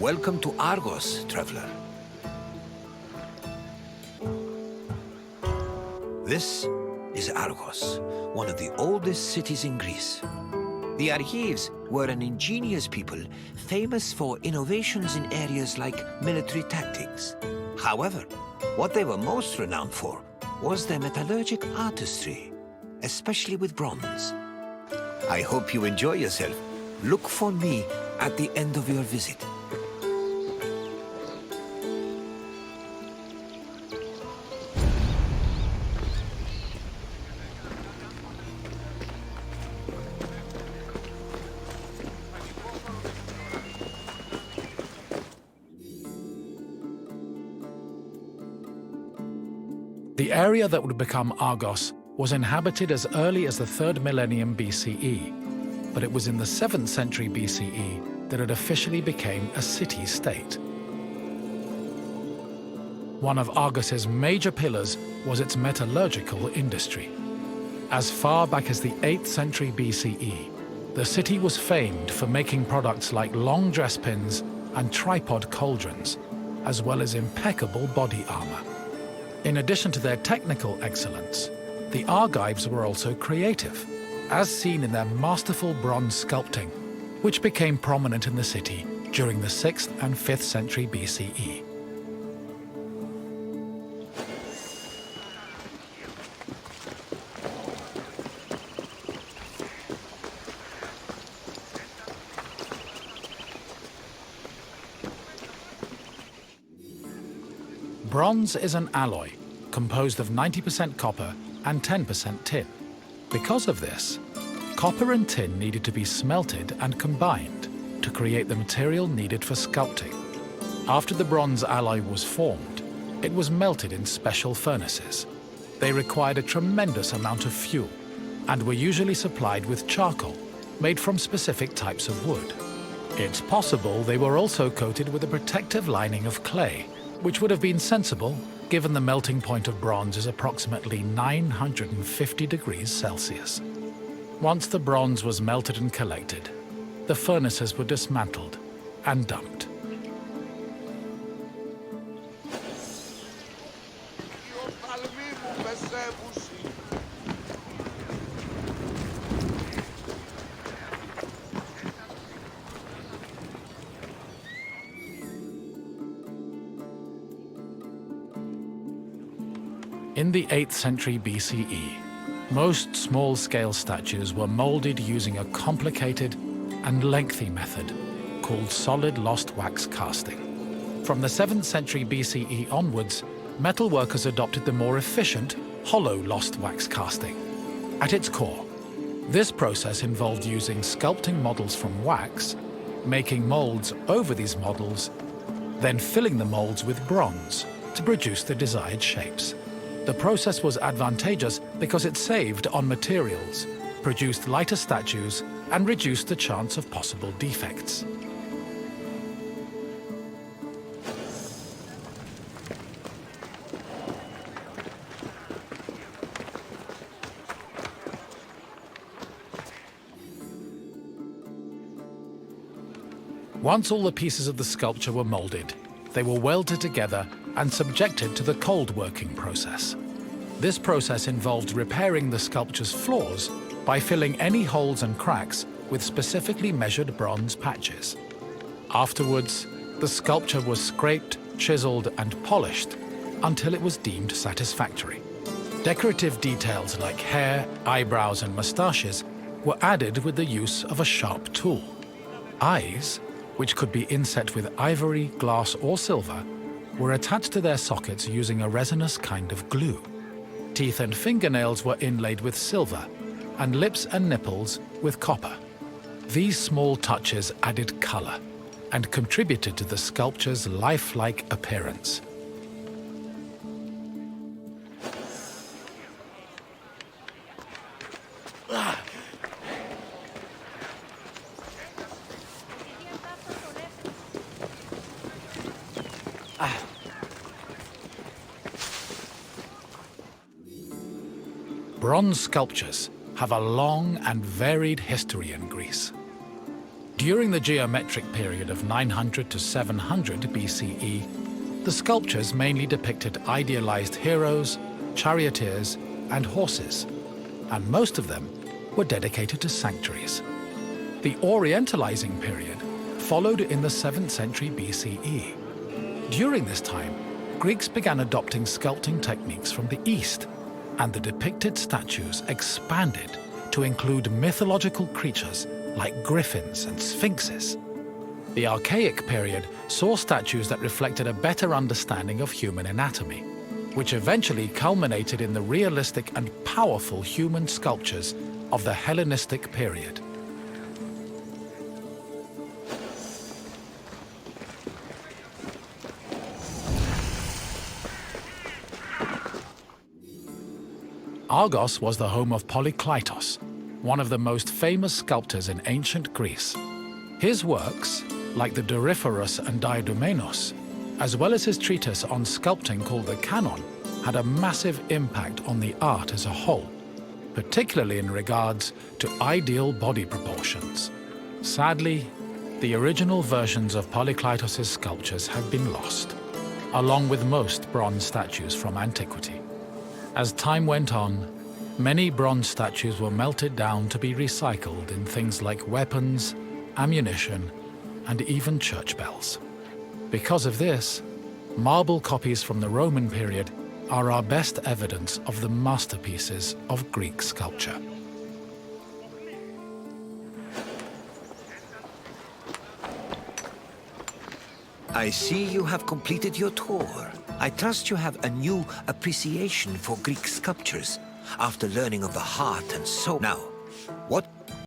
Welcome to Argos, traveler. This is Argos, one of the oldest cities in Greece. The Argives were an ingenious people, famous for innovations in areas like military tactics. However, what they were most renowned for was their metallurgic artistry, especially with bronze. I hope you enjoy yourself. Look for me at the end of your visit. The area that would become Argos was inhabited as early as the 3rd millennium BCE, but it was in the 7th century BCE that it officially became a city-state. One of Argos's major pillars was its metallurgical industry. As far back as the 8th century BCE, the city was famed for making products like long dress pins and tripod cauldrons, as well as impeccable body armor. In addition to their technical excellence, the Argives were also creative, as seen in their masterful bronze sculpting, which became prominent in the city during the 6th and 5th century BCE. Bronze is an alloy composed of 90% copper and 10% tin. Because of this, copper and tin needed to be smelted and combined to create the material needed for sculpting. After the bronze alloy was formed, it was melted in special furnaces. They required a tremendous amount of fuel and were usually supplied with charcoal made from specific types of wood. It's possible they were also coated with a protective lining of clay, which would have been sensible given the melting point of bronze is approximately 950 degrees Celsius. Once the bronze was melted and collected, the furnaces were dismantled and dumped. In the 8th century BCE, most small-scale statues were molded using a complicated and lengthy method called solid lost wax casting. From the 7th century BCE onwards, metalworkers adopted the more efficient hollow lost wax casting. At its core, this process involved using sculpting models from wax, making molds over these models, then filling the molds with bronze to produce the desired shapes. The process was advantageous because it saved on materials, produced lighter statues, and reduced the chance of possible defects. Once all the pieces of the sculpture were molded, they were welded together and subjected to the cold working process. This process involved repairing the sculpture's flaws by filling any holes and cracks with specifically measured bronze patches. Afterwards, the sculpture was scraped, chiseled, and polished until it was deemed satisfactory. Decorative details like hair, eyebrows, and mustaches were added with the use of a sharp tool. Eyes, which could be inset with ivory, glass, or silver, were attached to their sockets using a resinous kind of glue. Teeth and fingernails were inlaid with silver, and lips and nipples with copper. These small touches added color and contributed to the sculpture's lifelike appearance. Bronze sculptures have a long and varied history in Greece. During the geometric period of 900 to 700 BCE, the sculptures mainly depicted idealized heroes, charioteers, and horses, and most of them were dedicated to sanctuaries. The Orientalizing period followed in the 7th century BCE. During this time, Greeks began adopting sculpting techniques from the East, and the depicted statues expanded to include mythological creatures like griffins and sphinxes. The Archaic period saw statues that reflected a better understanding of human anatomy, which eventually culminated in the realistic and powerful human sculptures of the Hellenistic period. Argos was the home of Polykleitos, one of the most famous sculptors in ancient Greece. His works, like the Doryphorus and Diadomenos, as well as his treatise on sculpting called the Canon, had a massive impact on the art as a whole, particularly in regards to ideal body proportions. Sadly, the original versions of Polykleitos' sculptures have been lost, along with most bronze statues from antiquity. As time went on, many bronze statues were melted down to be recycled in things like weapons, ammunition, and even church bells. Because of this, marble copies from the Roman period are our best evidence of the masterpieces of Greek sculpture. I see you have completed your tour. I trust you have a new appreciation for Greek sculptures after learning of the heart and soul. Now,